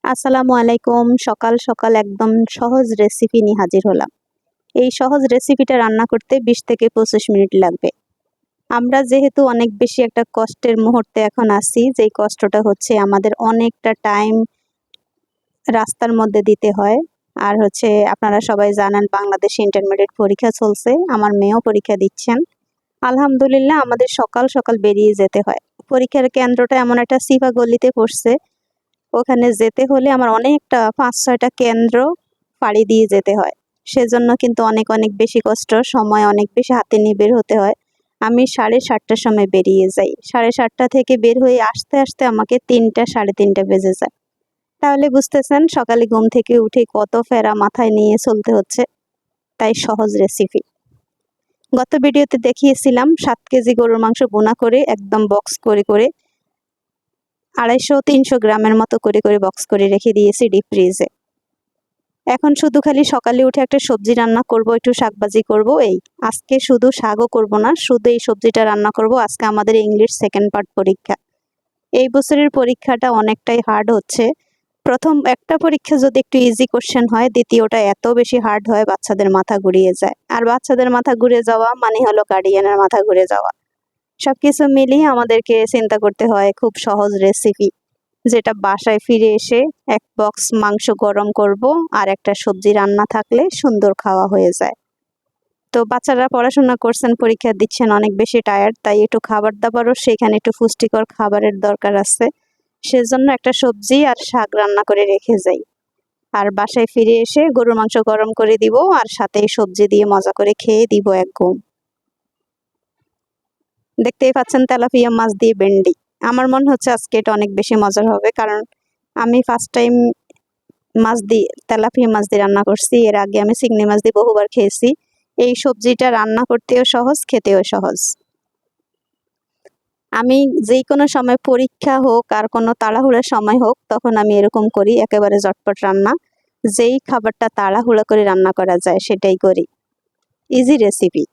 আসসালামু আলাইকুম। সকাল সকাল একদম সহজ রেসিপি নিয়ে হাজির হলাম। এই সহজ রেসিপিটা রান্না করতে ২০ থেকে ২৫ মিনিট লাগবে। আমরা যেহেতু অনেক বেশি একটা কষ্টের মুহূর্তে এখন আছি, যেই কষ্টটা হচ্ছে আমাদের অনেকটা টাইম রাস্তার মধ্যে দিতে হয়। আর হচ্ছে আপনারা সবাই জানেন বাংলাদেশে ইন্টারমিডিয়েট পরীক্ষা চলছে। আমার মেয়েও পরীক্ষা দিচ্ছেন। আলহামদুলিল্লাহ আমাদের সকাল সকাল বেরিয়ে যেতে হয়। পরীক্ষার কেন্দ্রটা এমন একটা সিফা গলিতে পড়ছে, ওখানে যেতে হলে আমার অনেকটা ৫-৬টা কেন্দ্র পাড়ি দিয়ে যেতে হয়। সেজন্য কিন্তু অনেক অনেক বেশি কষ্ট, সময় অনেক বেশি হাতে নিয়ে বের হতে হয়। আমি ৭:৩০টার সময় বেরিয়ে যাই। ৭:৩০ থেকে বের হয়ে আসতে আসতে আমাকে ৩টা ৩:৩০ বেজে যায়। তাহলে বুঝতেছেন সকালে ঘুম থেকে উঠে কত ফেরা মাথায় নিয়ে চলতে হচ্ছে। তাই সহজ রেসিপি। গত ভিডিওতে দেখিয়েছিলাম ৭ কেজি গরুর মাংস ভুনা করে একদম বক্স করে ২৫০-৩০০ গ্রামের মতো করে বক্স করে রেখে দিয়েছি ডিপ ফ্রিজে। এখন শুধু খালি সকালে উঠে একটা সবজি রান্না করব, একটু শাকভাজি করব। এই আজকে শুধু শাকও করব না, শুধু এই সবজিটা রান্না করব। আজকে আমাদের ইংলিশ সেকেন্ড পার্ট পরীক্ষা। এই বছরের পরীক্ষাটা অনেকটাই হার্ড হচ্ছে। প্রথম একটা পরীক্ষা যদি একটু ইজি কোশ্চেন হয়, দ্বিতীয়টা এত বেশি হার্ড হয় বাচ্চাদের মাথা ঘুরিয়ে যায়। আর বাচ্চাদের মাথা ঘুরে যাওয়া মানে হলো গার্ডিয়ানের মাথা ঘুরে যাওয়া। সবকিছু মিলিয়ে আমাদেরকে চিন্তা করতে হয় খুব সহজ রেসিপি, যেটা বাসায় ফিরে এসে এক বক্স মাংস গরম করব আর একটা সবজি রান্না থাকলে সুন্দর খাওয়া হয়ে যায়। তো বাচ্চারা পড়াশোনা করছেন, পরীক্ষা দিচ্ছেন, অনেক বেশি টায়ার্ড, তাই একটু খাবার দাবারও সেখানে একটু পুষ্টিকর খাবারের দরকার আছে। সেজন্য একটা সবজি আর শাক রান্না করে রেখে যাই। আর বাসায় ফিরে এসে গরুর মাংস গরম করে দিব আর সাথে সবজি দিয়ে মজা করে খেয়ে দিব এক ঘুম। দেখতেই পাচ্ছেন তেলাপিয়া মাছ দিয়ে ভেন্ডি। আমার মনে হচ্ছে আজকে এটা অনেক বেশি মজার হবে, কারণ আমি ফার্স্ট টাইম তেলাপিয়া মাছ দিয়ে রান্না করছি। এর আগে আমি চিংড়ি মাছ দিয়ে বহুবার খেয়েছি। এই সবজিটা রান্না করতেও সহজ, খেতেও সহজ। আমি যেই কোনো সময় পরীক্ষা হোক আর কোনো তাড়াহুড়োর সময় হোক, তখন আমি এরকম করি, একেবারে ঝটপট রান্না। যেই খাবারটা তাড়াহুড়ো করে রান্না করা যায় সেটাই করি। ইজি রেসিপি,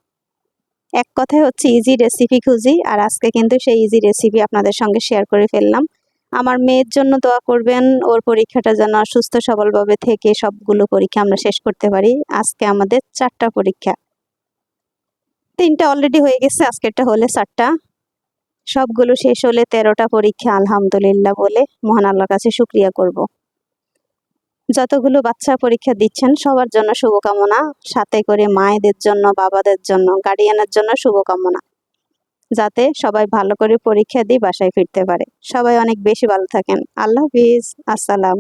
এক কথায় হচ্ছে ইজি রেসিপি খুঁজি। আর আজকে কিন্তু সেই ইজি রেসিপি আপনাদের সঙ্গে শেয়ার করে ফেললাম। আমার মেয়ের জন্য দোয়া করবেন, ওর পরীক্ষাটা যেন সুস্থ সবলভাবে থেকে সবগুলো পরীক্ষা আমরা শেষ করতে পারি। আজকে আমাদের 4টা পরীক্ষা, 3টা অলরেডি হয়ে গেছে, আজকেরটা হলে 4টা। সবগুলো শেষ হলে 13টা পরীক্ষা আলহামদুলিল্লাহ বলে মহান আল্লাহর কাছে শুকরিয়া করব। যতগুলো বাচ্চা পরীক্ষা দিচ্ছেন সবার জন্য শুভকামনা, সাথে করে মায়েদের জন্য, বাবাদের জন্য, গার্ডিয়ানের জন্য শুভকামনা, যাতে সবাই ভালো করে পরীক্ষা দিয়ে বাসায় ফিরতে পারে। সবাই অনেক বেশি ভালো থাকেন। আল্লাহ হাফিজ। আসসালাম।